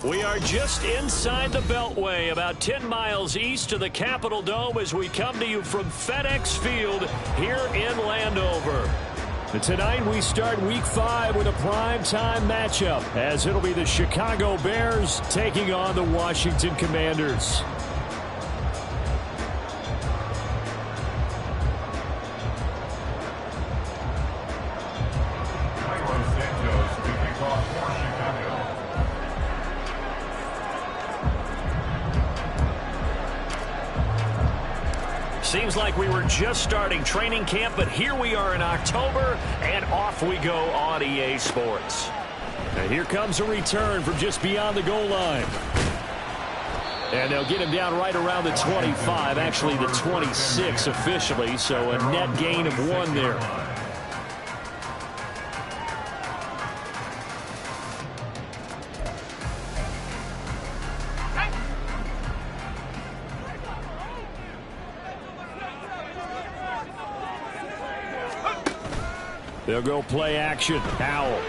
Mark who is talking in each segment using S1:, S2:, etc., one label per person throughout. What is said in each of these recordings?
S1: We are just inside the Beltway, about 10 miles east of the Capitol Dome as we come to you from FedEx Field here in Landover. And tonight we start Week 5 with a primetime matchup, as it'll be the Chicago Bears taking on the Washington Commanders. Seems like we were just starting training camp, but here we are in October, and off we go on EA Sports. And here comes a return from just beyond the goal line. And they'll get him down right around the 25, actually the 26 officially, so a net gain of 1 there. They'll go play action. Howell.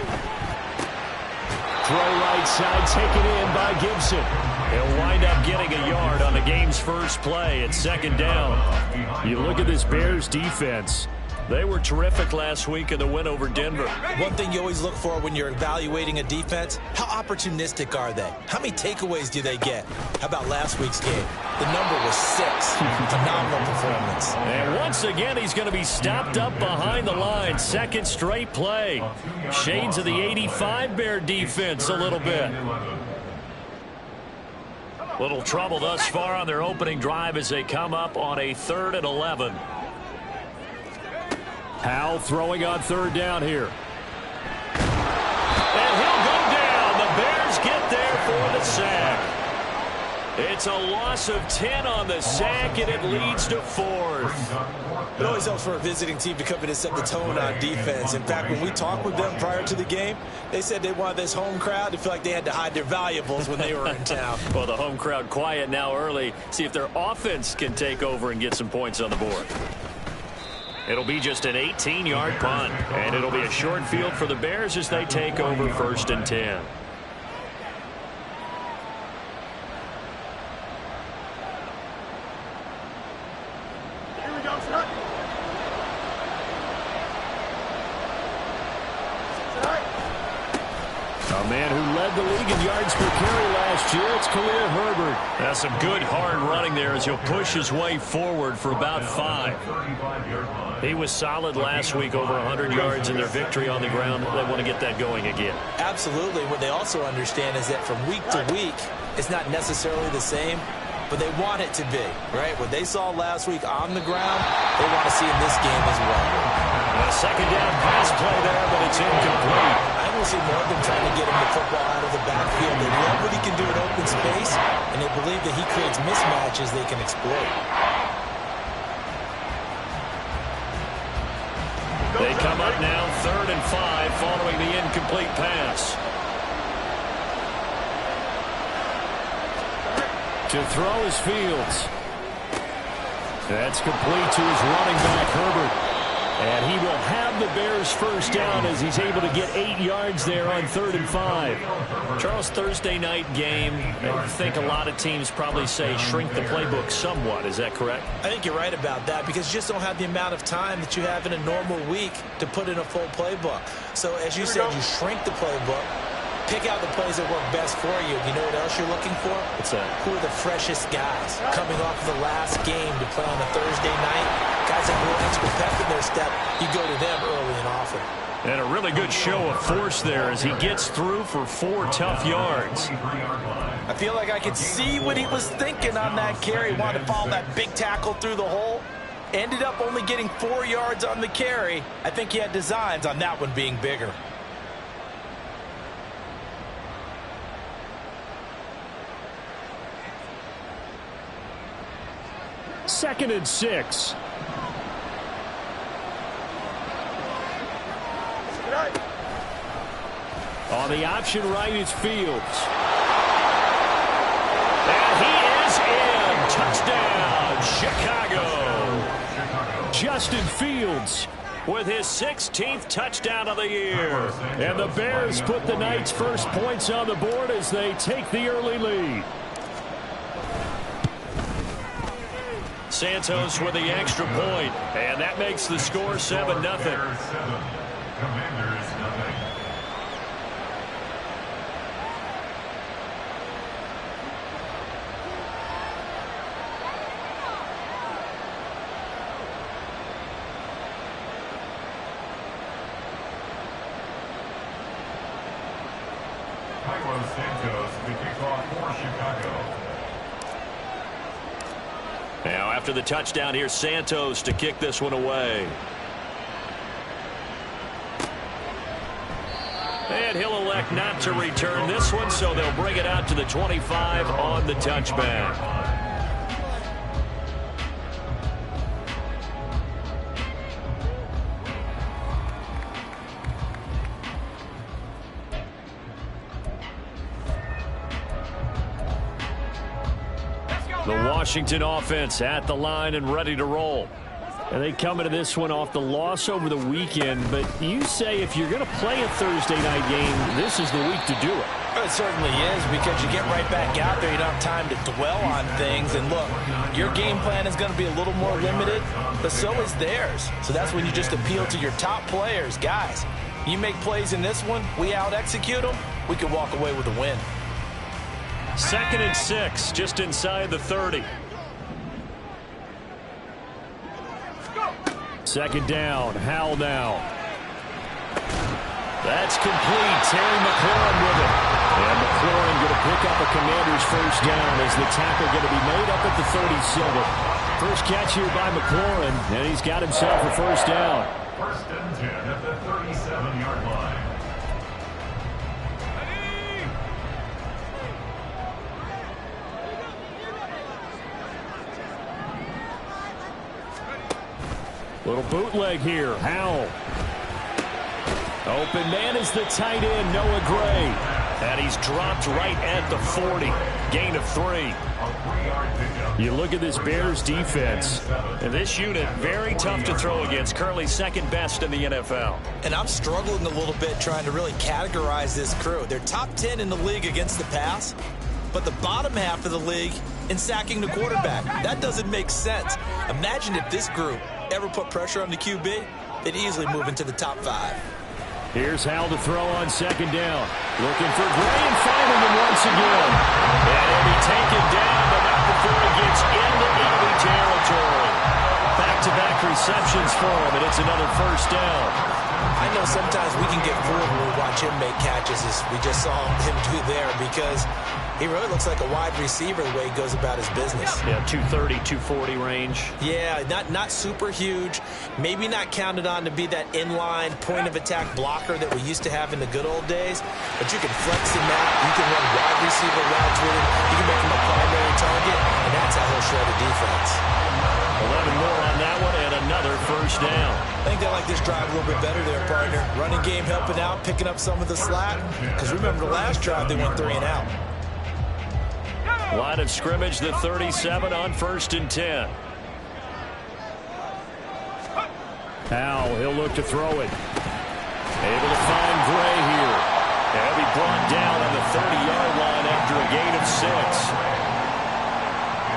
S1: Throw right side, taken in by Gibson. He'll wind up getting a yard on the game's first play at second down. You look at this Bears defense. They were terrific last week in the win over Denver.
S2: One thing you always look for when you're evaluating a defense, how opportunistic are they? How many takeaways do they get? How about last week's game? The number was 6. Phenomenal performance.
S1: And once again, he's going to be stopped up behind the line. Second straight play. Shades of the 85 Bear defense a little bit. Little trouble thus far on their opening drive as they come up on a 3rd and 11. Howell throwing on 3rd down here. And he'll go down. The Bears get there for the sack. It's a loss of 10 on the sack, and it leads to 4th.
S2: It always helps for a visiting team to come in and set the tone on defense. In fact, when we talked with them prior to the game, they said they wanted this home crowd to feel like they had to hide their valuables when they were in town.
S1: Well, the home crowd quiet now early. See if their offense can take over and get some points on the board. It'll be just an 18-yard punt, and it'll be a short field for the Bears as they take over 1st and 10.
S3: Here we go, sir.
S1: A man who led the league in yards per carry last year, it's Khalil Herbert. That's some good hard running there as he'll push his way forward for about 5. He was solid last week, over 100 yards in their victory on the ground. They want to get that going again.
S2: Absolutely. What they also understand is that from week to week, it's not necessarily the same, but they want it to be, right? What they saw last week on the ground, they want to see in this game as well.
S1: A second down pass play there, but it's incomplete.
S2: I will see more of them trying to get him the football out of the backfield. They love what he can do in open space, and they believe that he creates mismatches they can exploit.
S1: They come up now 3rd and 5 following the incomplete pass. To throw is Fields. That's complete to his running back, Herbert. And he will have the Bears first down as he's able to get 8 yards there on 3rd and 5. Charles, Thursday night game, I think a lot of teams probably say shrink the playbook somewhat. Is that correct?
S2: I think you're right about that because you just don't have the amount of time that you have in a normal week to put in a full playbook. So as you said, you shrink the playbook. Pick out the plays that work best for you. You know what else you're looking for?
S1: What's that?
S2: Who are the freshest guys coming off of the last game to play on a Thursday night? Guys that have a little extra pep in their step, you go to them early and often.
S1: And a really good show of force there as he gets through for 4 tough yards.
S2: I feel like I could see what he was thinking on that carry. Wanted to follow that big tackle through the hole. Ended up only getting 4 yards on the carry. I think he had designs on that one being bigger.
S1: Second and 6. On the option right, it's Fields. And he is in. Touchdown, Chicago. Justin Fields with his 16th touchdown of the year. And the Bears put the Knights' first points on the board as they take the early lead. Santos with the extra point, and that makes the score 7-0.
S4: Commanders nothing. Santos to kick off for Chicago.
S1: Now after the touchdown, here's Santos to kick this one away. And he'll elect not to return this one, so they'll bring it out to the 25 on the touchback. The Washington offense at the line and ready to roll. And they come into this one off the loss over the weekend, but you say if you're going to play a Thursday night game, this is the week to do it.
S2: It certainly is, because you get right back out there. You don't have time to dwell on things. And look, your game plan is going to be a little more limited, but so is theirs. So that's when you just appeal to your top players. Guys, you make plays in this one, we out-execute them, we can walk away with a win.
S1: 2nd and 6, just inside the 30. Second down, Howell now. That's complete. Terry McLaurin with it. And McLaurin going to pick up a Commander's first down as the tackle going to be made up at the 37. First catch here by McLaurin, and he's got himself a first down.
S4: 1st and 10 at the 37-yard line.
S1: Little bootleg here. Howell. Open man is the tight end, Noah Gray. And he's dropped right at the 40. Gain of 3. You look at this Bears defense, and this unit, very tough to throw against. Currently 2nd best in the NFL.
S2: And I'm struggling a little bit trying to really categorize this crew. They're top 10 in the league against the pass, but the bottom half of the league in sacking the quarterback. That doesn't make sense. Imagine if this group ever put pressure on the QB, they'd easily move into the top 5.
S1: Here's Howell to throw on 2nd down. Looking for Gray and finding him once again. And he'll be taken down, but not before he gets into enemy territory. Back-to-back receptions for him, and it's another first down.
S2: I know sometimes we can get fooled when we watch him make catches, as we just saw him do there, because he really looks like a wide receiver the way he goes about his business.
S1: Yeah, 230, 240 range.
S2: Yeah, not super huge. Maybe not counted on to be that inline point-of-attack blocker that we used to have in the good old days. But you can flex him out. You can run wide receiver routes with him. You can make him a primary target, and that's how he'll shred a defense.
S1: 11 more on that one, and another first down.
S2: I think they like this drive a little bit better there, partner. Running game helping out, picking up some of the slack. Because remember the last drive, they went 3 and out.
S1: Line of scrimmage, the 37 on 1st and 10. Howell, he'll look to throw it. Able to find Gray here. He'll be brought down on the 30-yard line after a gain of 6.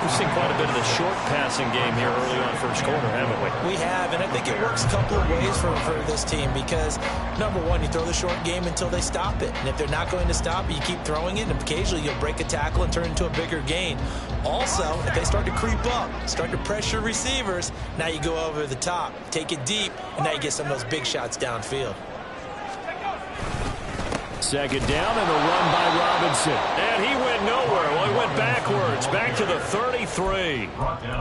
S1: We've seen quite a bit of the short passing game here early on first quarter, haven't we?
S2: We have, and I think it works a couple of ways for this team because, number one, you throw the short game until they stop it. And if they're not going to stop it, you keep throwing it, and occasionally you'll break a tackle and turn it into a bigger gain. Also, if they start to creep up, start to pressure receivers, now you go over the top, take it deep, and now you get some of those big shots downfield.
S1: 2nd down and a run by Robinson. And he went nowhere. Well, he went backwards, back to the 33.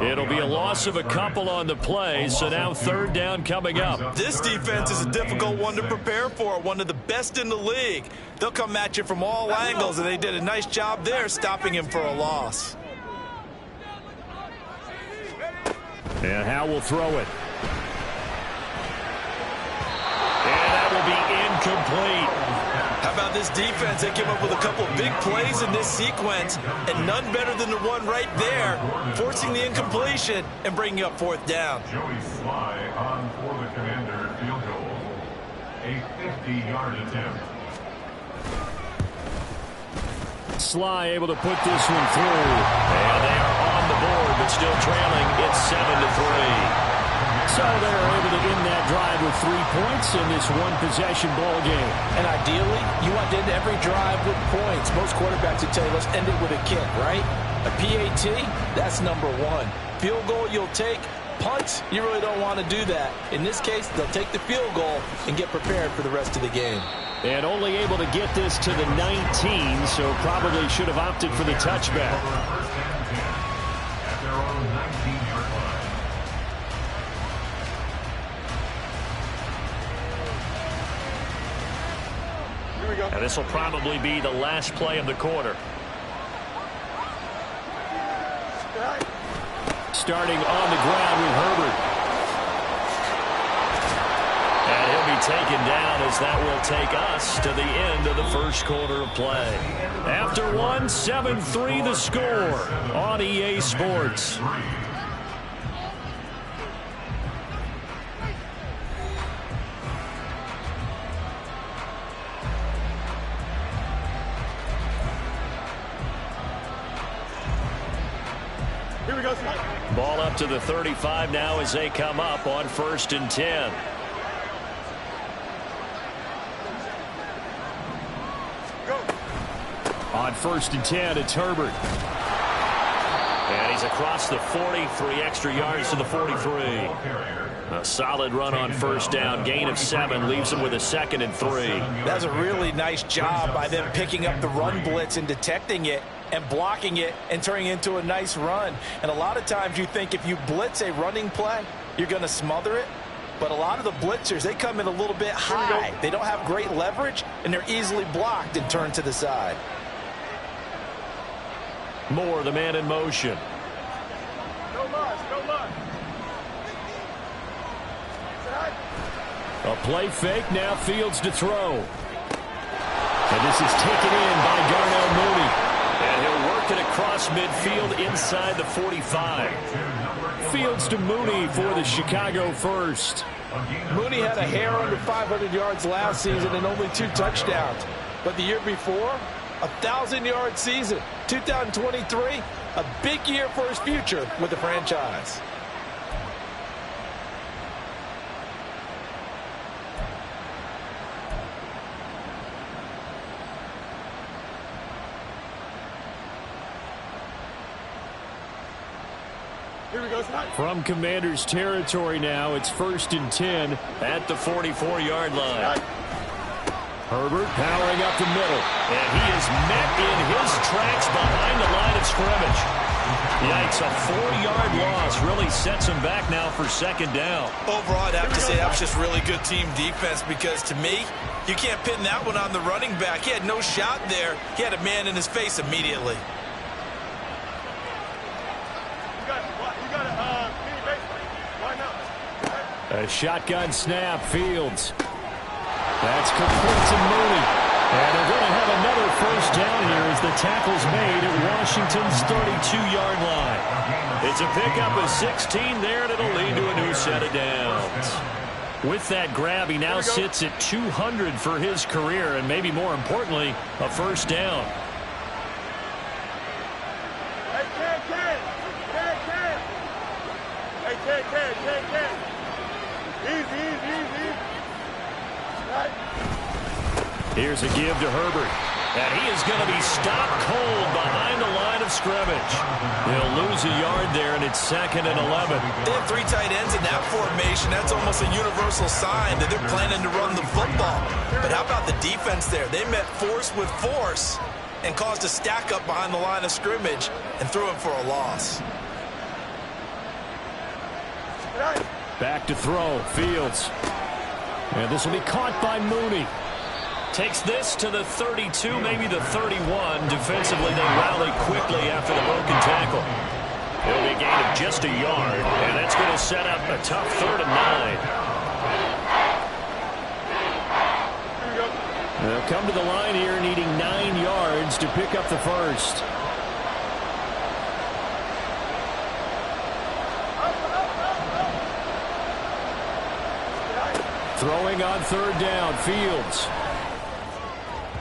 S1: It'll be a loss of a couple on the play, so now 3rd down coming up.
S2: This defense is a difficult one to prepare for, one of the best in the league. They'll come at you from all angles, and they did a nice job there stopping him for a loss.
S1: And Howell will throw it. And that will be incomplete.
S2: How about this defense? They came up with a couple of big plays in this sequence, and none better than the one right there, forcing the incompletion and bringing up fourth down.
S4: Joey Sly on for the Commander field goal. A 50-yard attempt.
S1: Sly able to put this one through. And they are on the board, but still trailing. It's 7-3. So they're able to end that drive with 3 points in this one-possession ball game.
S2: And ideally, you want to end every drive with points. Most quarterbacks would tell you, let's end it with a kick, right? A PAT, that's number one. Field goal, you'll take. Punts, you really don't want to do that. In this case, they'll take the field goal and get prepared for the rest of the game.
S1: And only able to get this to the 19, so probably should have opted for the touchback.
S4: First and 10 at their own 19-yard line.
S1: And this will probably be the last play of the quarter. Starting on the ground with Herbert. And he'll be taken down as that will take us to the end of the first quarter of play. After 7-3 the score on EA Sports.
S3: Here we go, Sly.
S1: Ball up to the 35 now as they come up on 1st and 10.
S3: Go.
S1: On 1st and 10, it's Herbert. And he's across the 40, 3 extra yards to the 43. A solid run on 1st down, gain of 7, leaves him with a 2nd and 3.
S2: That's a really nice job by them picking up the run blitz and detecting it and blocking it and turning it into a nice run. And a lot of times you think if you blitz a running play, you're going to smother it. But a lot of the blitzers, they come in a little bit high. They don't have great leverage, and they're easily blocked and turned to the side.
S1: Moore, the man in motion.
S3: No loss, no loss.
S1: A play fake, now Fields to throw. And this is taken in by Darnell Mooney. And he'll work it across midfield inside the 45. Fields to Mooney for the Chicago first.
S2: Mooney had a hair under 500 yards last season and only 2 touchdowns. But the year before, 1,000-yard season. 2023, a big year for his future with the franchise.
S3: Here we go, Sly.
S1: From Commanders territory now, it's 1st and 10 at the 44-yard line. Herbert powering up the middle. And he is met in his tracks behind the line of scrimmage. Yikes, a 4-yard loss really sets him back now for 2nd down.
S2: Overall, I'd have to say that was just really good team defense because, to me, you can't pin that one on the running back. He had no shot there. He had a man in his face immediately.
S1: A shotgun snap, Fields. That's complete to Mooney. And they're going to have another 1st down here as the tackle's made at Washington's 32-yard line. It's a pickup of 16 there, and it'll lead to a new set of downs. With that grab, he now sits at 200 for his career, and maybe more importantly, a 1st down.
S3: Hey, Ken. Hey, Ken. Easy. Right.
S1: Here's a give to Herbert. And he is going to be stopped cold behind the line of scrimmage. He'll lose a yard there, and it's 2nd and 11.
S2: They have 3 tight ends in that formation. That's almost a universal sign that they're planning to run the football. But how about the defense there? They met force with force and caused a stack up behind the line of scrimmage and threw him for a loss.
S1: Back to throw, Fields. And this will be caught by Mooney. Takes this to the 32, maybe the 31. Defensively, they rally quickly after the broken tackle. It'll be a gain of just a yard, and that's going to set up a tough 3rd and 9. They'll come to the line here needing 9 yards to pick up the first. Throwing on third down, Fields.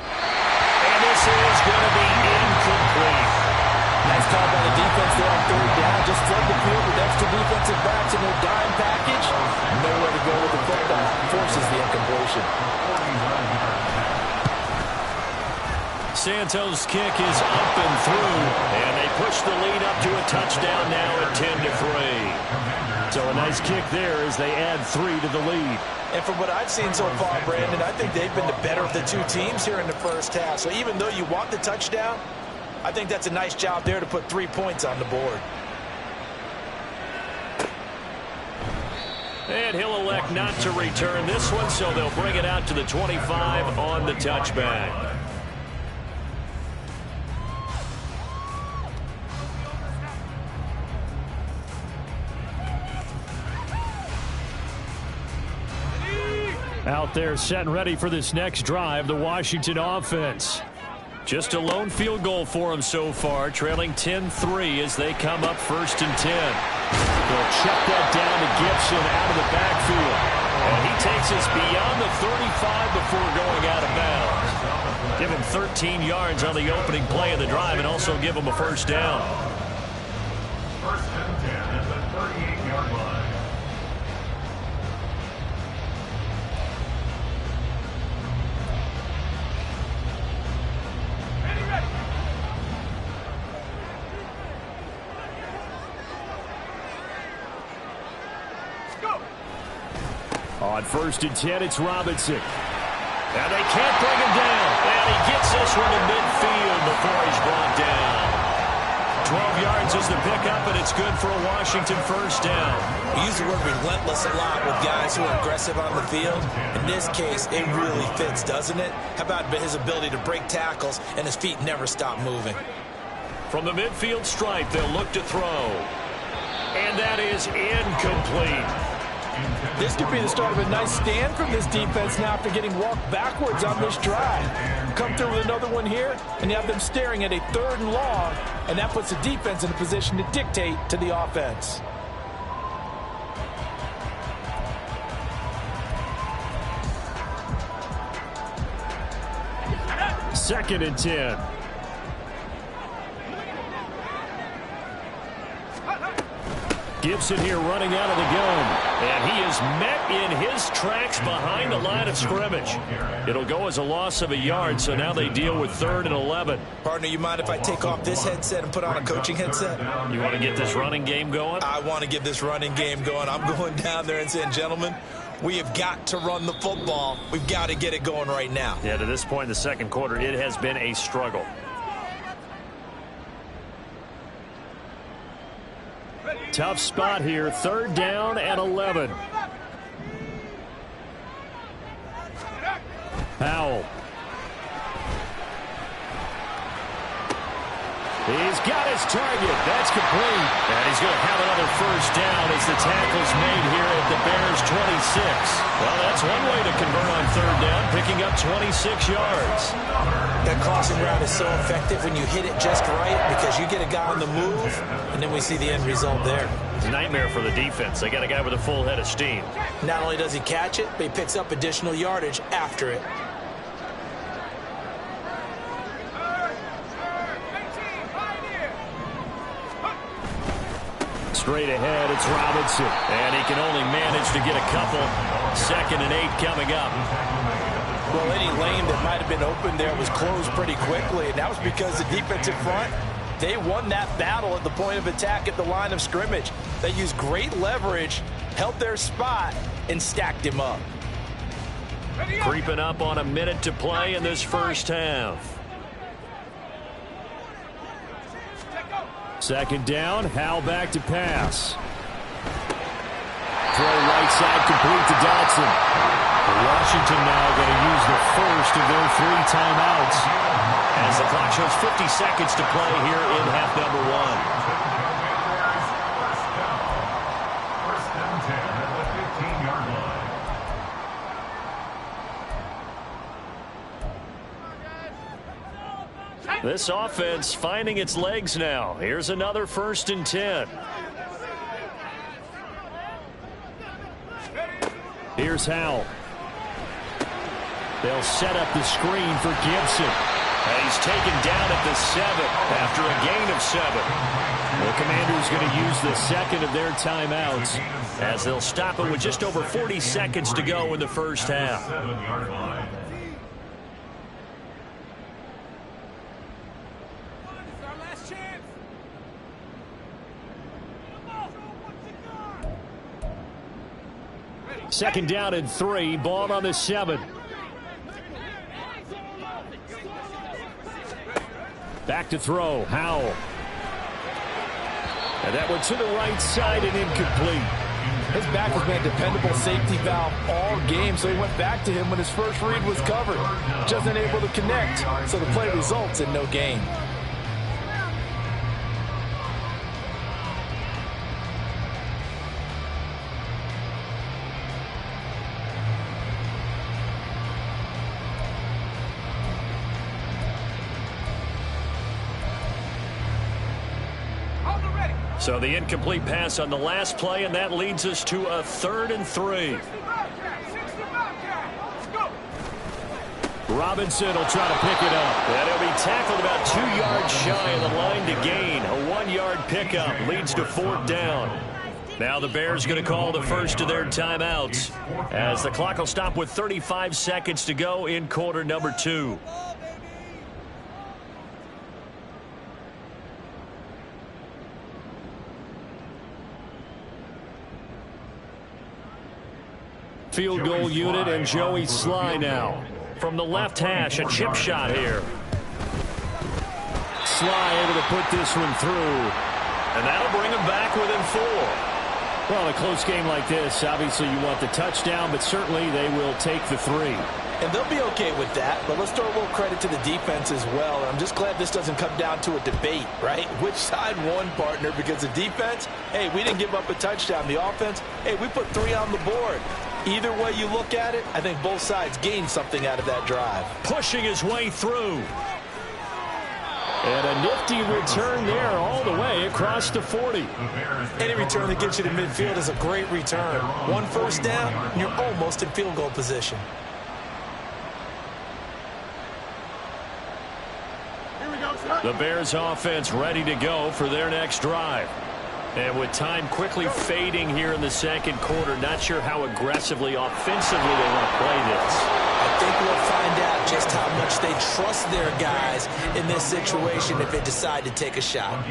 S1: And this is going to be incomplete.
S2: Nice call by the defense there on third down. Just flood the field with extra defensive backs in their dime package. Nowhere to go with the football. Forces the incompletion.
S1: Santos' kick is up and through, and they push the lead up to a touchdown now at 10-3. So a nice kick there as they add 3 to the lead.
S2: And from what I've seen so far, Brandon, I think they've been the better of the two teams here in the first half. So even though you want the touchdown, I think that's a nice job there to put 3 points on the board.
S1: And he'll elect not to return this one, so they'll bring it out to the 25 on the touchback. Out there set and ready for this next drive, the Washington offense. Just a lone field goal for them so far, trailing 10-3 as they come up 1st and 10. They'll check that down to Gibson out of the backfield. And he takes us beyond the 35 before going out of bounds. Give him 13 yards on the opening play of the drive and also give him a first down.
S4: 1st and 10 at the 38-yard line.
S1: On 1st and 10, it's Robinson. And they can't bring him down. And he gets this one to midfield before he's brought down. 12 yards is the pickup, and it's good for a Washington first down.
S2: We use the word relentless a lot with guys who are aggressive on the field. In this case, it really fits, doesn't it? How about his ability to break tackles and his feet never stop moving?
S1: From the midfield stripe, they'll look to throw. And that is incomplete.
S2: This could be the start of a nice stand from this defense now after getting walked backwards on this drive. Come through with another one here, and you have them staring at a 3rd and long, and that puts the defense in a position to dictate to the offense.
S1: Second and 10. Gibson here running out of the gun. And he is met in his tracks behind the line of scrimmage. It'll go as a loss of a yard, so now they deal with 3rd and 11.
S2: Partner, you mind if I take off this headset and put on a coaching headset?
S1: You want to get this running game going?
S2: I want to get this running game going. I'm going down there and saying, gentlemen, we have got to run the football. We've got to get it going right now.
S1: Yeah, to this point in the second quarter, it has been a struggle. Tough spot here, 3rd down and 11. Powell. He's got his target. That's complete. And he's going to have another first down as the tackle's made here at the Bears' 26. Well, that's one way to convert on 3rd down, picking up 26 yards.
S2: That crossing route is so effective when you hit it just right because you get a guy on the move, and then we see the end result there.
S1: It's a nightmare for the defense. They got a guy with a full head of steam.
S2: Not only does he catch it, but he picks up additional yardage after it.
S1: Straight ahead, it's Robinson. And he can only manage to get a couple. 2nd and 8 coming up.
S2: Well, any lane that might have been open there was closed pretty quickly, and that was because the defensive front, they won that battle at the point of attack at the line of scrimmage. They used great leverage, held their spot, and stacked him up.
S1: Creeping up on a minute to play in this first half. 2nd down, Howell back to pass. Throw right side complete to Dotson. Washington now going to use the first of their 3 timeouts as the clock shows 50 seconds to play here in half number 1.
S4: 1st and 10 at the 15-yard line.
S1: This offense finding its legs now. Here's another 1st and 10. Here's Howell. They'll set up the screen for Gibson. And he's taken down at the 7 after a gain of 7. The Commanders going to use the second of their timeouts as they'll stop it with just over 40 seconds to go in the first half. Second down and 3, ball on the 7. Back to throw, Howell. And that one to the right side and incomplete.
S5: His back has been a dependable safety valve all game, so he went back to him when his first read was covered. Just unable to connect, so the play results in no gain.
S1: So the incomplete pass on the last play, and that leads us to a 3rd and 3. Robinson will try to pick it up. And he'll be tackled about 2 yards shy of the line to gain. A 1-yard pickup leads to 4th down. Now the Bears going to call the first of their timeouts as the clock will stop with 35 seconds to go in quarter number 2. Field goal unit and Joey Sly now. From the left hash, a chip shot here. Sly able to put this one through. And that'll bring him back within 4. Well, in a close game like this, obviously you want the touchdown, but certainly they will take the 3.
S5: And they'll be okay with that, but let's throw a little credit to the defense as well. And I'm just glad this doesn't come down to a debate, right? Which side won, partner? Because the defense, hey, we didn't give up a touchdown. The offense, hey, we put 3 on the board. Either way you look at it, I think both sides gained something out of that drive.
S1: Pushing his way through. And a nifty return there all the way across the 40.
S2: Any return that gets you to midfield is a great return. 1 first down, and you're almost in field goal position.
S1: The Bears offense ready to go for their next drive. And with time quickly fading here in the second quarter, not sure how aggressively, offensively they want to play this.
S2: I think we'll find out just how much they trust their guys in this situation if they decide to take a shot.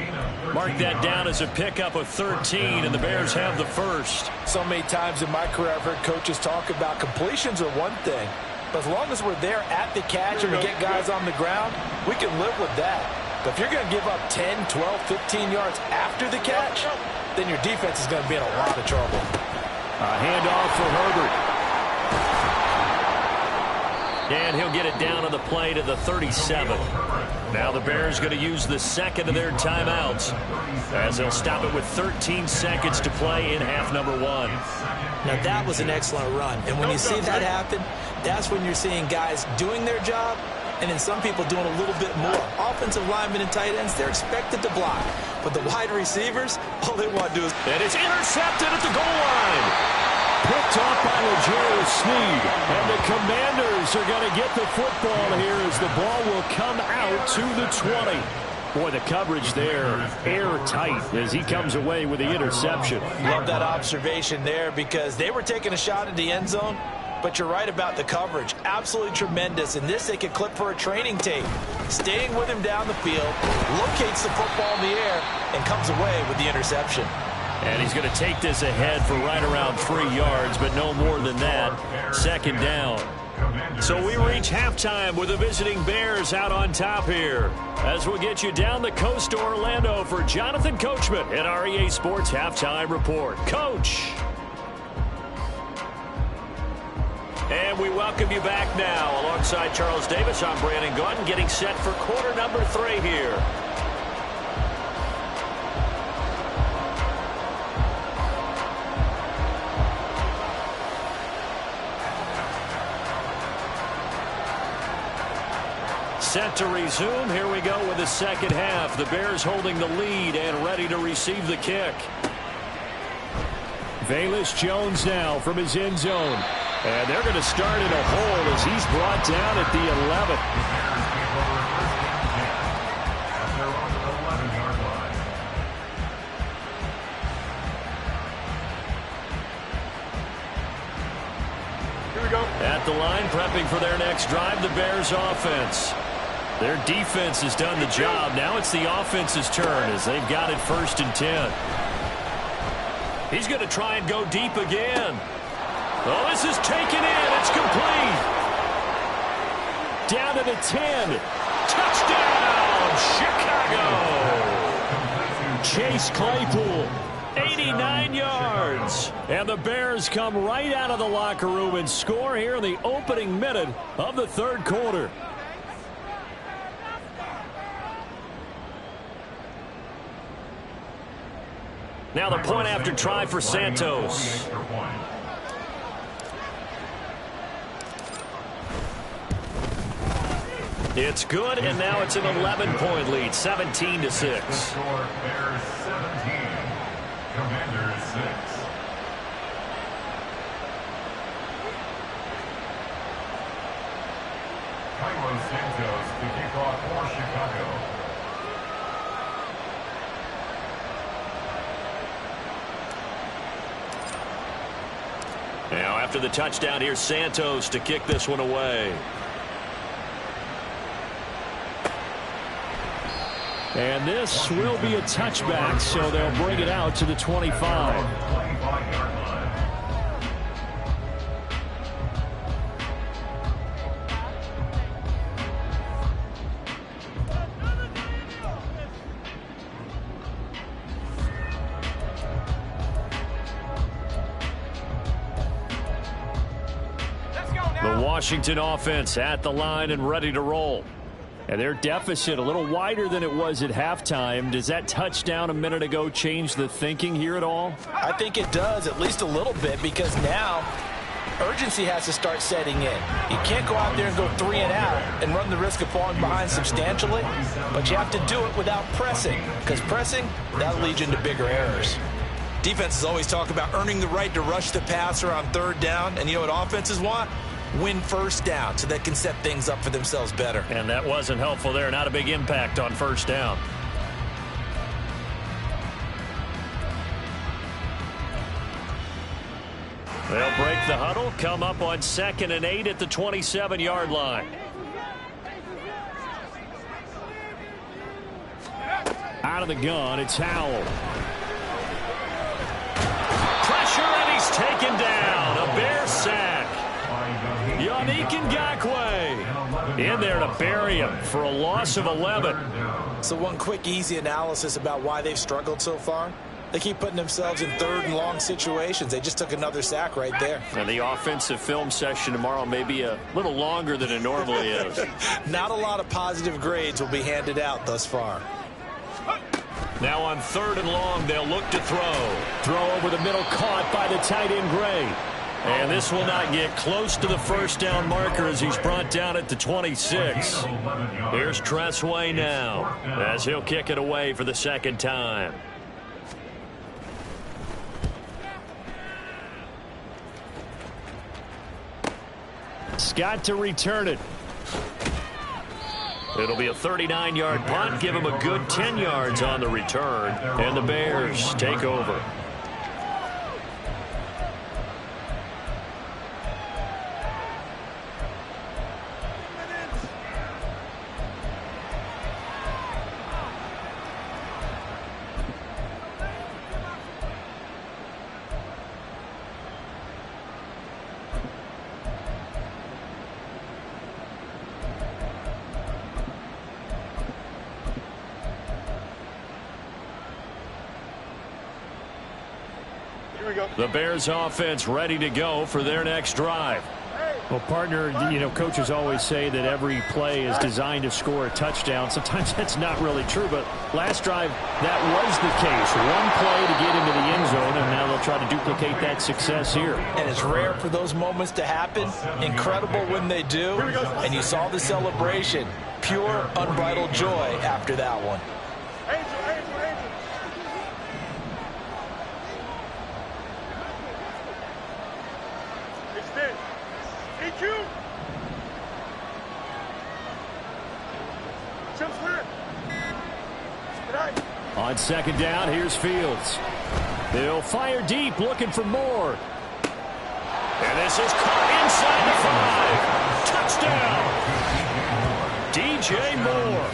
S1: Mark that down as a pickup of 13, and the Bears have the first.
S5: So many times in my career I've heard coaches talk about completions are one thing. But as long as we're there at the catch and we get guys on the ground, we can live with that. But if you're going to give up 10, 12, 15 yards after the catch, then your defense is going to be in a lot of trouble.
S1: A handoff for Herbert. And he'll get it down on the play to the 37. Now the Bears going to use the second of their timeouts as they'll stop it with 13 seconds to play in half number 1.
S2: Now that was an excellent run. And when you see that happen, that's when you're seeing guys doing their job and then some people doing a little bit more. Offensive linemen and tight ends, they're expected to block. But the wide receivers, all they want to do is...
S1: And it's intercepted at the goal line. Picked off by L'Jarius Sneed. And the Commanders are going to get the football here as the ball will come out to the 20. Boy, the coverage there, airtight as he comes away with the interception.
S2: Love that observation there because they were taking a shot at the end zone, but you're right about the coverage. Absolutely tremendous. And this they could clip for a training tape. Staying with him down the field, locates the football in the air, and comes away with the interception.
S1: And he's going to take this ahead for right around 3 yards, but no more than that. Second down. So we reach halftime with the visiting Bears out on top here. As we'll get you down the coast to Orlando for Jonathan Coachman at our EA Sports Halftime Report. Coach. And we welcome you back now. Alongside Charles Davis, I'm Brandon Gaudin, getting set for quarter number 3 here. Set to resume. Here we go with the second half. The Bears holding the lead and ready to receive the kick. Velus Jones now from his end zone. And they're going to start in a hole as he's brought down at the 11. At the line, prepping for their next drive, the Bears offense. Their defense has done the job. Now it's the offense's turn as they've got it 1st and 10. He's going to try and go deep again. Oh, this is taken in. It's complete. Down to the 10. Touchdown, Chicago. Chase Claypool. 89 yards. And the Bears come right out of the locker room and score here in the opening minute of the 3rd quarter. Now the point after try for Santos. It's good, and now it's an 11-point lead, 17-6.
S4: Bears 17, Commanders 6. Cairo Santos to kick off for Chicago.
S1: Now after the touchdown, here's Santos to kick this one away. And this will be a touchback, so they'll bring it out to the 25. The Washington offense at the line and ready to roll. And their deficit a little wider than it was at halftime. Does that touchdown a minute ago change the thinking here at all?
S2: I think it does, at least a little bit, because now urgency has to start setting in. You can't go out there and go 3 and out and run the risk of falling behind substantially, but you have to do it without pressing, because pressing, that'll lead you into bigger errors. Defenses always talk about earning the right to rush the passer on 3rd down, and you know what offenses want? Win 1st down so they can set things up for themselves better.
S1: And that wasn't helpful there. Not a big impact on 1st down. They'll break the huddle, come up on 2nd and 8 at the 27-yard line. Out of the gun, it's Howell. Pressure, and he's taken down. A Bear sack. Yannick Ngakoue in there to bury him for a loss of 11.
S2: So one quick, easy analysis about why they've struggled so far. They keep putting themselves in 3rd and long situations. They just took another sack right there.
S1: And the offensive film session tomorrow may be a little longer than it normally is.
S2: Not a lot of positive grades will be handed out thus far.
S1: Now on 3rd and long, they'll look to throw. Throw over the middle, caught by the tight end Gray. And this will not get close to the 1st down marker as he's brought down at the 26. Here's Tressway now as he'll kick it away for the 2nd time. Scott to return it. It'll be a 39-yard punt. Give him a good 10 yards on the return. And the Bears take over. The Bears offense ready to go for their next drive. Well, partner, you know, coaches always say that every play is designed to score a touchdown. Sometimes that's not really true, but last drive, that was the case. One play to get into the end zone, and now they'll try to duplicate that success here.
S5: And it's rare for those moments to happen. Incredible when they do. And you saw the celebration. Pure, unbridled joy after that one.
S3: Angel. Extend. EQ. Jump clear. Right.
S1: On second down, here's Fields. They'll fire deep, looking for more. And this is caught inside the 5. Touchdown! DJ Moore,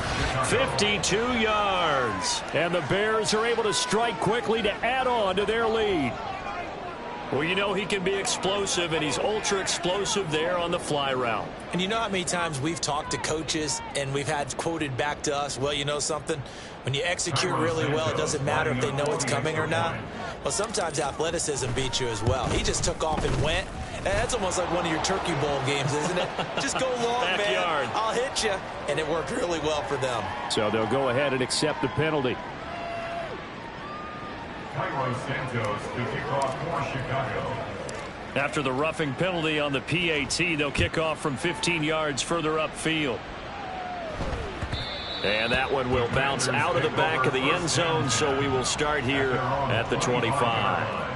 S1: 52 yards. And the Bears are able to strike quickly to add on to their lead. Well, you know he can be explosive, and he's ultra explosive there on the fly route.
S2: And you know how many times we've talked to coaches and we've had quoted back to us, well, you know something? When you execute really well, it doesn't matter if they know it's coming or not. Well, sometimes athleticism beats you as well. He just took off and went. And that's almost like one of your Turkey Bowl games, isn't it? Just go long,
S1: Backyard.
S2: man. I'll hit you. And it worked really well for them.
S1: So they'll go ahead and accept the penalty.
S4: Santos to kick off for Chicago.
S1: After the roughing penalty on the PAT, they'll kick off from 15 yards further upfield. And that one will bounce out of the back of the end zone, so we will start here at the 25.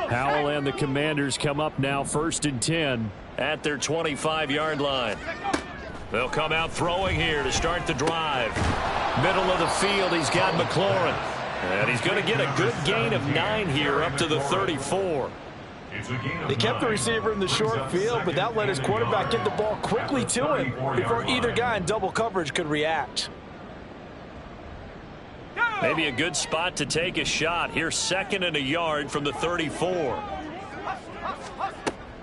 S1: Howell and the Commanders come up now 1st and 10 at their 25-yard line. They'll come out throwing here to start the drive. Middle of the field, he's got McLaurin. And he's going to get a good gain of 9 here up to the 34.
S5: They kept the receiver in the short field, but that let his quarterback get the ball quickly to him before either guy in double coverage could react.
S1: Maybe a good spot to take a shot. Here's 2nd and a yard from the 34.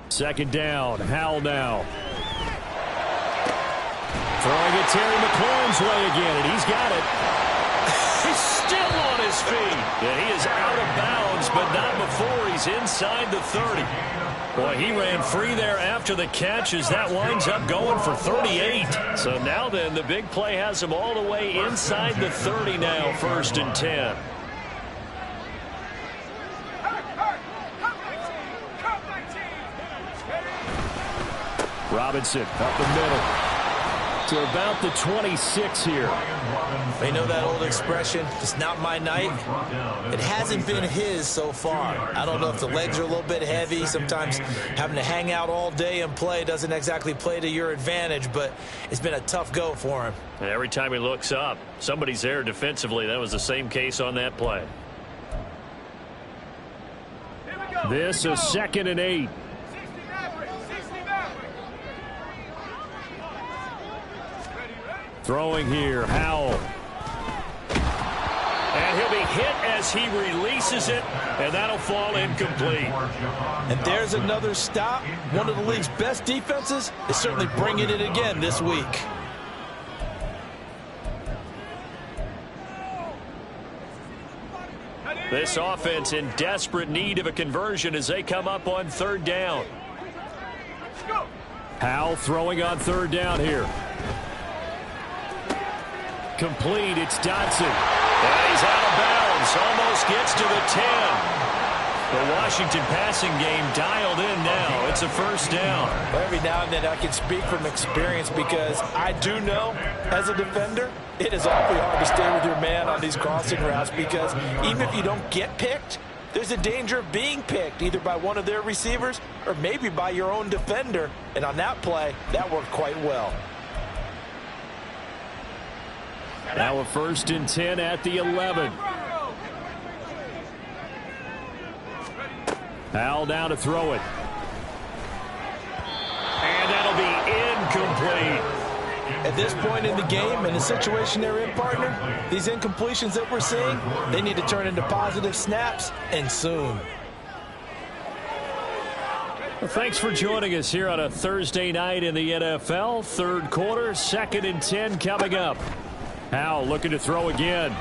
S1: Second down, Howell now. Throwing it Terry McLaurin's way again, and he's got it. He's still on his feet. And he is out of bounds, but not before he's inside the 30. Boy, he ran free there after the catch as that winds up going for 38. So now then, the big play has him all the way inside the 30 now, 1st and 10. Robinson up the middle to about the 26 here.
S2: You know that old expression, it's not my night? It hasn't been his so far. I don't know if the legs are a little bit heavy. Sometimes having to hang out all day and play doesn't exactly play to your advantage, but it's been a tough go for him.
S1: And every time he looks up, somebody's there defensively. That was the same case on that play. This is 2nd and 8. Throwing here, Howell. And he'll be hit as he releases it, and that'll fall incomplete.
S5: And there's another stop. One of the league's best defenses is certainly bringing it again this week.
S1: This offense in desperate need of a conversion as they come up on 3rd down. Howell throwing on 3rd down here. Complete, it's Dotson. And he's out of bounds, almost gets to the 10. The Washington passing game dialed in now. It's a 1st down.
S5: Well, every now and then I can speak from experience because I do know, as a defender, it is awfully hard to stay with your man on these crossing routes because even if you don't get picked, there's a danger of being picked either by one of their receivers or maybe by your own defender. And on that play, that worked quite well.
S1: Now a 1st and 10 at the 11. Howell down to throw it. And that'll be incomplete.
S5: At this point in the game, in the situation they're in, partner, these incompletions that we're seeing, they need to turn into positive snaps, and soon.
S1: Well, thanks for joining us here on a Thursday night in the NFL. Third quarter, 2nd and 10 coming up. Howell looking to throw again.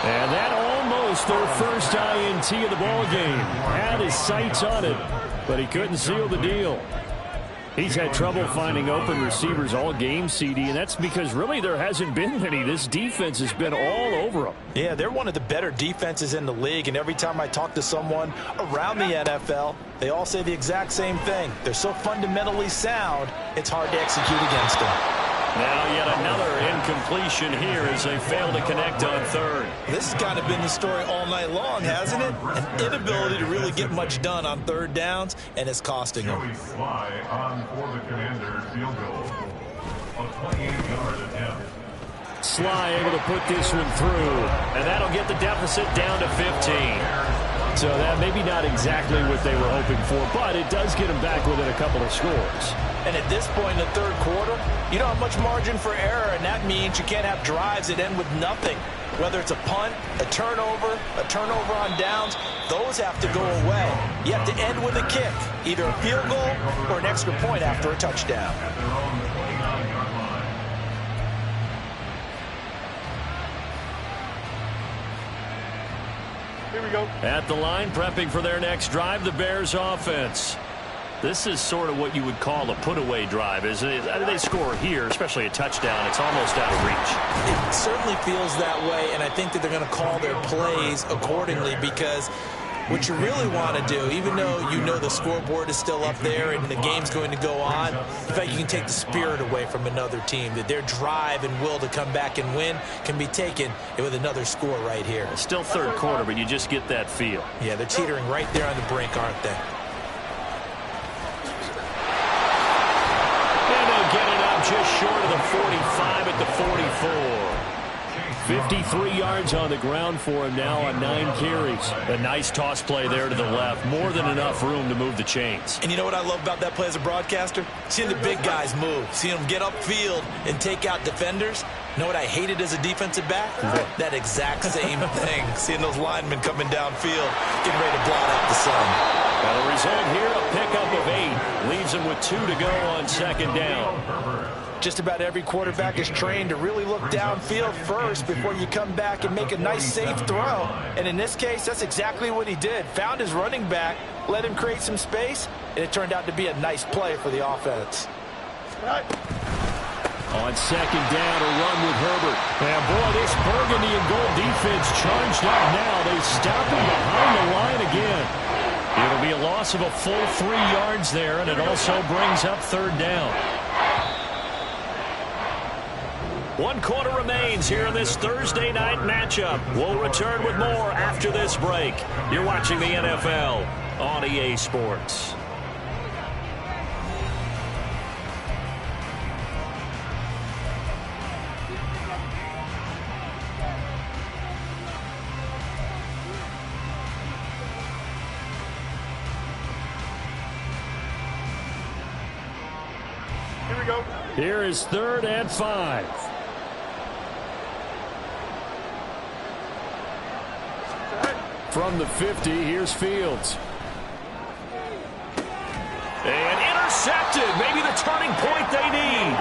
S1: And that almost their first INT of the ball game. Had his sights on it, but he couldn't seal the deal. He's had trouble finding open receivers all game, CD, and that's because really there hasn't been any. This defense has been all over them.
S5: Yeah, they're one of the better defenses in the league, and every time I talk to someone around the NFL, they all say the exact same thing. They're so fundamentally sound, it's hard to execute against them.
S1: Now yet another incompletion here as they fail to connect on third.
S2: This has kind of been the story all night long, hasn't it? An inability to really get much done on third downs, and it's costing them.
S4: Joey Sly on for the Commanders field goal. A 28-yard attempt.
S1: Sly able to put this one through, and that'll get the deficit down to 15. So that maybe not exactly what they were hoping for, but it does get them back within a couple of scores.
S5: And at this point in the third quarter, you don't have much margin for error, and that means you can't have drives that end with nothing. Whether it's a punt, a turnover on downs, those have to go away. You have to end with a kick, either a field goal or an extra point after a touchdown.
S4: At their own 29-yard line.
S3: Here we go.
S1: At the line, prepping for their next drive, the Bears offense. This is sort of what you would call a put-away drive. As they score here, especially a touchdown, it's almost out of reach.
S2: It certainly feels that way, and I think that they're going to call their plays accordingly because what you really want to do, even though you know the scoreboard is still up there and the game's going to go on, in fact, you can take the spirit away from another team, that their drive and will to come back and win can be taken with another score right here.
S1: Still third quarter, but you just get that feel.
S2: Yeah, they're teetering right there on the brink, aren't they?
S1: Get it up just short of the 45 at the 44. 53 yards on the ground for him now on 9 carries. A nice toss play there to the left. More than enough room to move the chains.
S2: And you know what I love about that play as a broadcaster? Seeing the big guys move. Seeing them get upfield and take out defenders. You know what I hated as a defensive back? That exact same thing. Seeing those linemen coming downfield, getting ready to blot out the sun.
S1: Well, the result here, a pickup of 8. Leaves them with 2 to go on second down.
S5: Just about every quarterback is trained to really look downfield first before you come back and make a nice, safe throw. And in this case, that's exactly what he did. Found his running back, let him create some space, and it turned out to be a nice play for the offense.
S1: On second down, a run with Herbert. And boy, this burgundy and gold defense charged up now. They stop him behind the line again. It'll be a loss of a full 3 yards there, and it also brings up third down. 1 quarter remains here in this Thursday night matchup. We'll return with more after this break. You're watching the NFL on EA Sports.
S3: Here we go.
S1: Here is 3rd and 5. From the 50, here's Fields. And intercepted. Maybe the turning point they need.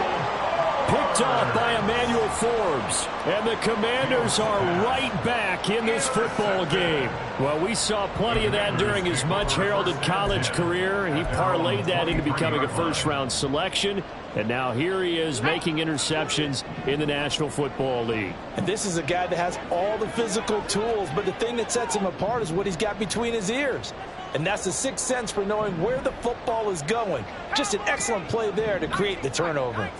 S1: Picked off by Emmanuel Forbes. And the Commanders are right back in this football game. Well, we saw plenty of that during his much-heralded college career. He parlayed that into becoming a first-round selection. And now here he is making interceptions in the National Football League.
S5: And this is a guy that has all the physical tools, but the thing that sets him apart is what he's got between his ears. And that's the sixth sense for knowing where the football is going. Just an excellent play there to create the turnover.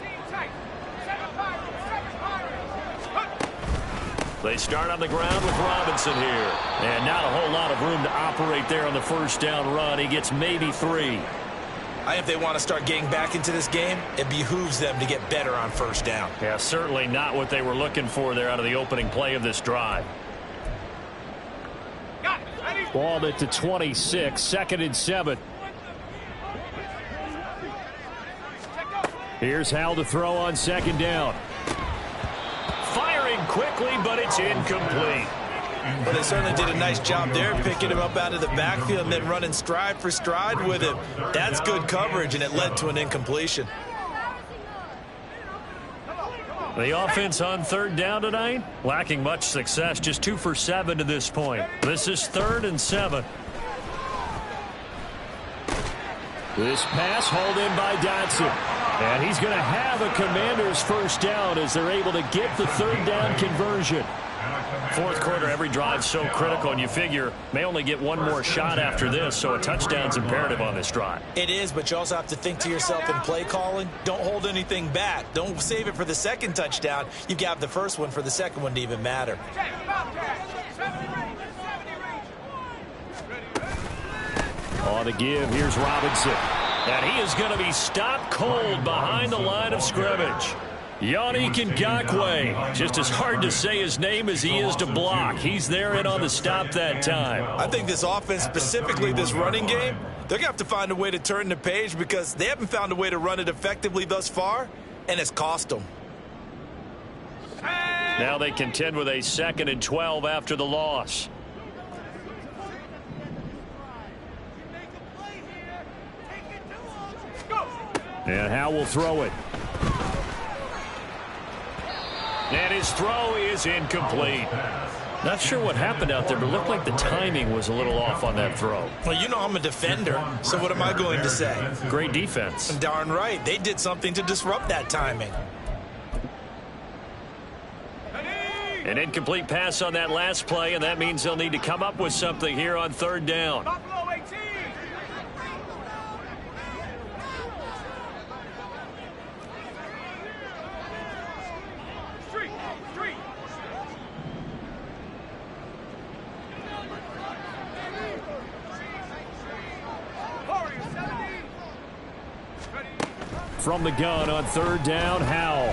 S1: They start on the ground with Robinson here. And not a whole lot of room to operate there on the first down run. He gets maybe 3.
S2: If they want to start getting back into this game, it behooves them to get better on first down.
S1: Yeah, certainly not what they were looking for there out of the opening play of this drive. Ball at the 26, 2nd and 7. Here's Howell to throw on second down. Firing quickly, but it's incomplete.
S2: Well, they certainly did a nice job there, picking him up out of the backfield and then running stride for stride with him. That's good coverage, and it led to an incompletion.
S1: The offense on third down tonight, lacking much success, just 2 for 7 to this point. This is 3rd and 7. This pass hauled in by Dotson. And he's going to have a Commanders first down as they're able to get the third down conversion. Fourth quarter, every drive so critical, and you figure may only get one more shot after this, so a touchdown's imperative on this drive.
S2: It is, but you also have to think to yourself in play calling, don't hold anything back. Don't save it for the second touchdown. You've got the first one for the second one to even matter.
S1: On the give, here's Robinson. And he is going to be stopped cold behind the line of scrimmage. Yannick Ngakoue, just as hard to say his name as he is to block. He's there in on the stop that time.
S2: I think this offense, specifically this running game, they're going to have to find a way to turn the page because they haven't found a way to run it effectively thus far, and it's cost them.
S1: Now they contend with a 2nd and 12 after the loss. And Howe will throw it. And his throw is incomplete. Not sure what happened out there, but it looked like the timing was a little off on that throw.
S2: Well, you know I'm a defender, so what am I going to say?
S1: Great defense.
S2: Darn right. They did something to disrupt that timing.
S1: An incomplete pass on that last play, and that means they'll need to come up with something here on third down. From the gun on third down, Howell.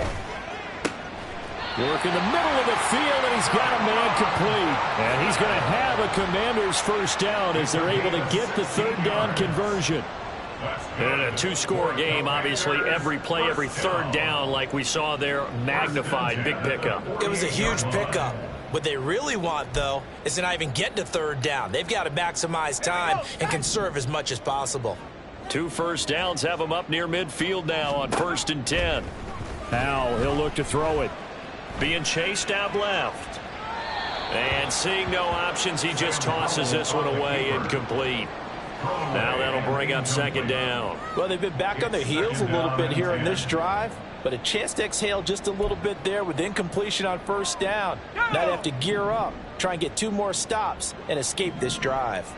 S1: Work in the middle of the field, and he's got a man complete. And he's going to have a Commanders first down as they're able to get the third down conversion. In a 2-score game, obviously, every play, every third down, like we saw there, magnified, big pickup.
S2: It was a huge pickup. What they really want, though, is to not even get to third down. They've got to maximize time and conserve as much as possible.
S1: 2 first downs have him up near midfield now on 1st and 10. Howell, he'll look to throw it. Being chased out left. And seeing no options, he just tosses this one away, incomplete. Now that'll bring up 2nd down.
S5: Well, they've been back on their heels a little bit here on this drive, but a chance to exhale just a little bit there with incompletion on first down. Now they have to gear up, try and get 2 more stops, and escape this drive.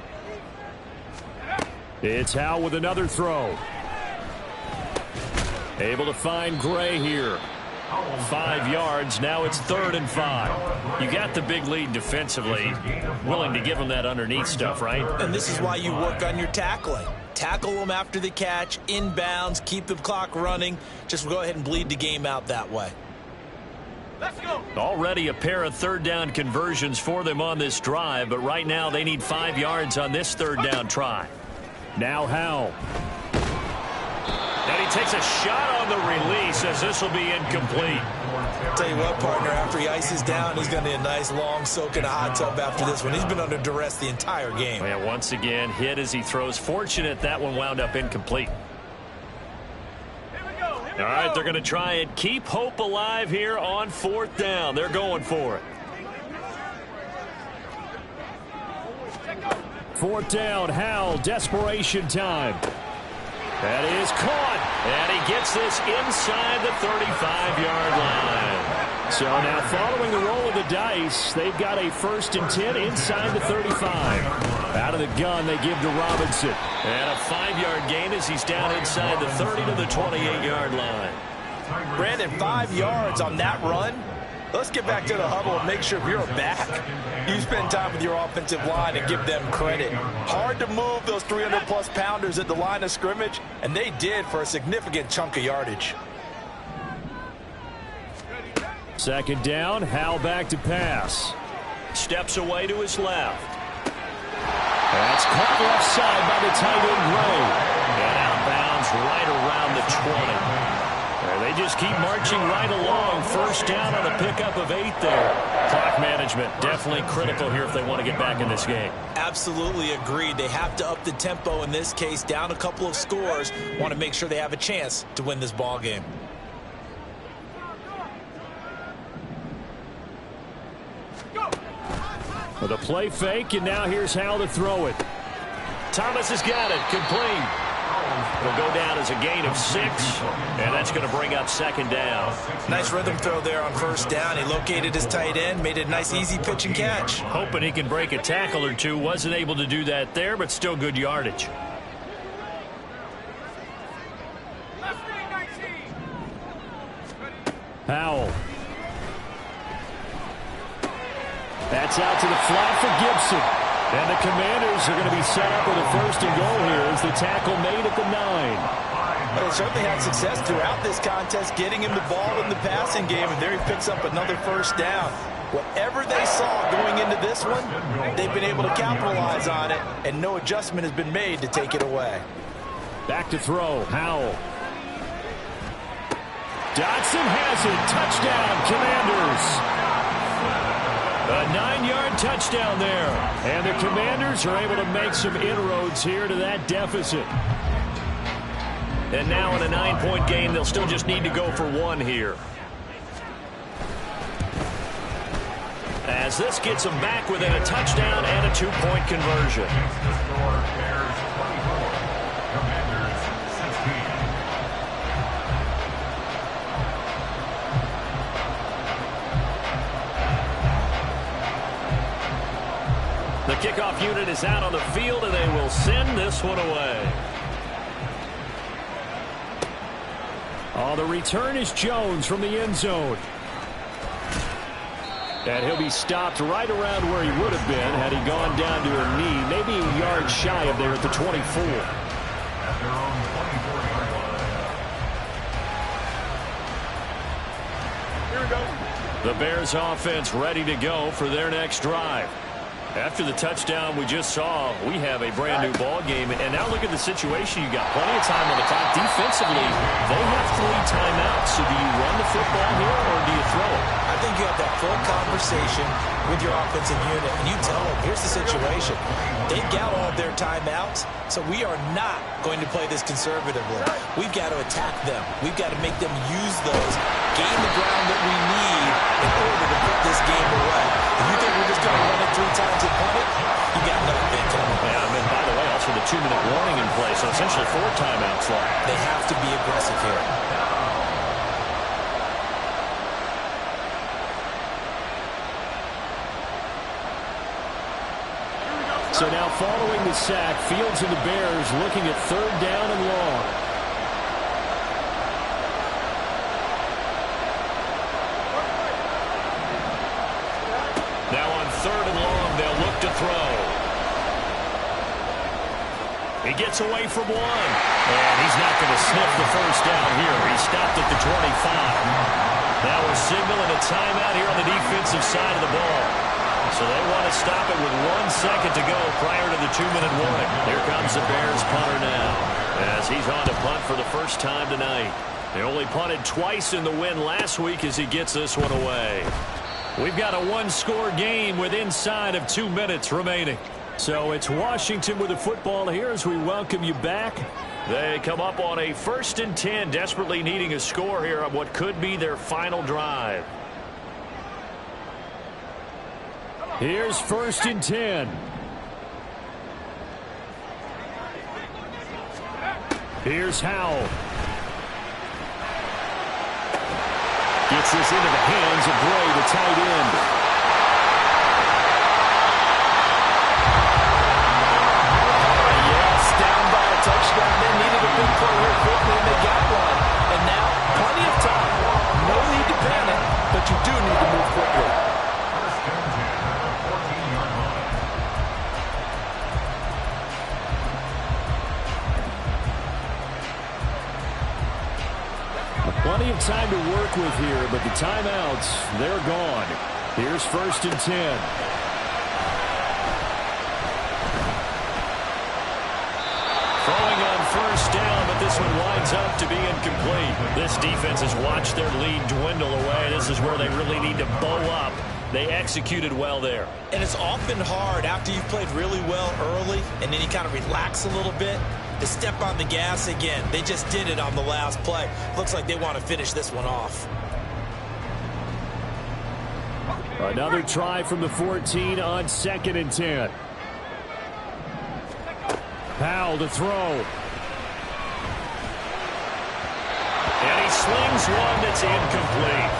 S1: It's Howe with another throw. Able to find Gray here. 5 yards. Now it's 3rd and 5. You got the big lead defensively. Willing to give them that underneath stuff, right?
S2: And this is why you work on your tackling. Tackle them after the catch, inbounds, keep the clock running. Just go ahead and bleed the game out that way.
S3: Let's go.
S1: Already a pair of third down conversions for them on this drive, but right now they need 5 yards on this third down try. Now Howell. And he takes a shot on the release as this will be incomplete.
S2: Tell you what, partner, after he ices down, he's going to need a nice long soak in a hot tub after this one. He's been under duress the entire game.
S1: And once again, hit as he throws. Fortunate that one wound up incomplete. All right, they're going to try and keep hope alive here on 4th down. They're going for it. 4th down, Howell, desperation time. That is caught, and he gets this inside the 35-yard line. So now following the roll of the dice, they've got a 1st and 10 inside the 35. Out of the gun, they give to Robinson. And a 5-yard gain as he's down inside the 30 to the 28-yard line.
S5: Brandon, 5 yards on that run. Let's get back to the huddle and make sure you're back. You spend time with your offensive line and give them credit. Hard to move those 300-plus pounders at the line of scrimmage, and they did for a significant chunk of yardage.
S1: 2nd down, Howell back to pass. Steps away to his left. That's caught left side by the tight end Gray. And outbounds right around the 20. They just keep marching right along. First down on a pickup of 8 there. Clock management definitely critical here if they want to get back in this game.
S2: Absolutely agreed. They have to up the tempo in this case, down a couple of scores. Want to make sure they have a chance to win this ball game.
S1: With a play fake, and now here's how to throw it. Thomas has got it. Complete. It'll go down as a gain of 6, and that's going to bring up second down.
S2: Nice rhythm throw there on first down. He located his tight end, made it a nice easy pitch and catch.
S1: Hoping he can break a tackle or two. Wasn't able to do that there, but still good yardage. Howell. That's out to the flat for Gibson. And the Commanders are going to be set up with a first and goal here as the tackle made at the 9.
S2: Well, they certainly had success throughout this contest, getting him the ball in the passing game, and there he picks up another first down. Whatever they saw going into this one, they've been able to capitalize on it, and no adjustment has been made to take it away.
S1: Back to throw. Howell. Dotson has it. Touchdown, Commanders. A 9-yard touchdown there. And the Commanders are able to make some inroads here to that deficit. And now in a 9-point game, they'll still just need to go for 1 here. As this gets them back within a touchdown and a 2-point conversion.
S4: The score, Bears 24, Commanders 16.
S1: The kickoff unit is out on the field, and they will send this one away. Oh, the return is Jones from the end zone. And he'll be stopped right around where he would have been had he gone down to a knee, maybe a yard shy of there at the 24.
S4: At their own 24-yard line. Here we go.
S1: The Bears offense ready to go for their next drive. After the touchdown we just saw, we have a brand-new ball game. And now look at the situation. You got plenty of time on the clock. Defensively, they have 3 timeouts. So do you run the football here or do you throw it?
S2: I think you have that full conversation with your offensive unit, and you tell them, here's the situation. They've got all of their timeouts, so we are not going to play this conservatively. We've got to attack them. We've got to make them use those, gain the ground that we need in order to put this game away. If you think we're just going to run it 3 times and punt it, you got nothing coming.
S1: Yeah, I mean, by the way, also the 2-minute warning in play, so essentially 4 timeouts left.
S2: They have to be aggressive here.
S1: So now following the sack, Fields and the Bears looking at 3rd down and long. Now on 3rd and long, they'll look to throw. He gets away from 1. And he's not going to sniff the first down here. He stopped at the 25. That was signal and a timeout here on the defensive side of the ball. So they want to stop it with 1 second to go prior to the 2-minute warning. Here comes the Bears punter now as he's on to punt for the first time tonight. They only punted twice in the win last week as he gets this one away. We've got a 1-score game with inside of 2 minutes remaining. So it's Washington with the football here as we welcome you back. They come up on a 1st and 10, desperately needing a score here on what could be their final drive. Here's 1st and 10. Here's Howell. Gets this into the hands of Bray, the tight end.
S2: Yes, down by a touchdown. They needed a big play here quickly, and they got one. And now, plenty of time. No need to panic, but you do need to move quickly.
S1: Plenty of time to work with here, but the timeouts, they're gone. Here's 1st and 10. Throwing on 1st down, but this one winds up to be incomplete. This defense has watched their lead dwindle away. This is where they really need to bow up. They executed well there.
S2: And it's often hard after you've played really well early and then you kind of relax a little bit to step on the gas again. They just did it on the last play. Looks like they want to finish this one off.
S1: Another try from the 14 on 2nd and 10. Powell to throw. And he slings one that's incomplete.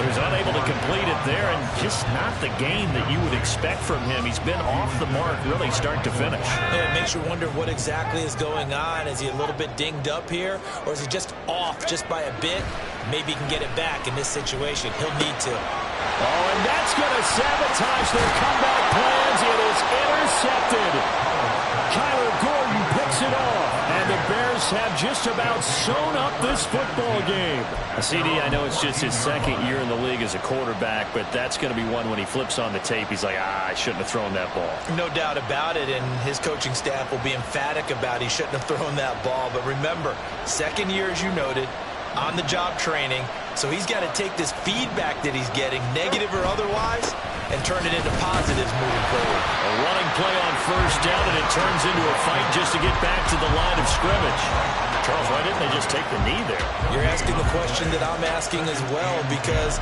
S1: He was unable to complete it there, and just not the game that you would expect from him. He's been off the mark really start to finish.
S2: Yeah, it makes you wonder what exactly is going on. Is he a little bit dinged up here, or is he just off just by a bit? Maybe he can get it back in this situation. He'll need to.
S1: Oh, and that's going to sabotage their comeback plans. It is intercepted. Kyler Gordon picks it off, and the Bears have just about sewn up this football game. CD, I know it's just his second year in the league as a quarterback, but that's going to be one when he flips on the tape. He's like, I shouldn't have thrown that ball.
S2: No doubt about it, and his coaching staff will be emphatic about he shouldn't have thrown that ball. But remember, second year, as you noted, on-the-job training, so he's got to take this feedback that he's getting, negative or otherwise, and turn it into positives moving forward.
S1: A running play on first down, and it turns into a fight just to get back to the line of scrimmage. Charles, why didn't they just take the knee there?
S2: You're asking the question that I'm asking as well, because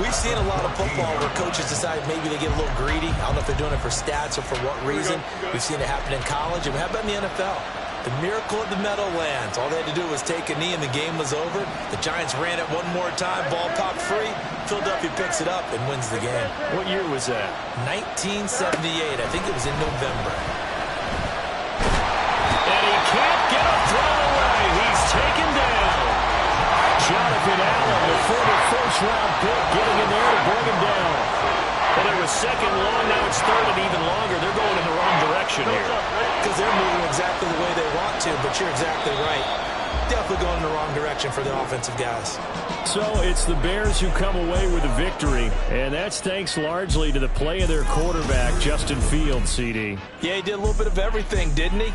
S2: we've seen a lot of football where coaches decide maybe they get a little greedy. I don't know if they're doing it for stats or for what reason. We've seen it happen in college, and how about in the NFL? The miracle of the Meadowlands. All they had to do was take a knee and the game was over. The Giants ran it one more time. Ball popped free. Philadelphia picks it up and wins the game.
S1: What year was that?
S2: 1978. I think it was in November.
S1: And he can't get a throw away. He's taken down. Jonathan Allen, the former first-round pick, getting in there to bring him down. Well, it was second long. Now it's third and even longer. They're going in the wrong direction here.
S2: Because they're moving exactly the way they want to, but you're exactly right. Definitely going in the wrong direction for the offensive guys.
S1: So it's the Bears who come away with a victory, and that's thanks largely to the play of their quarterback, Justin Fields, CD.
S2: Yeah, he did a little bit of everything, didn't he?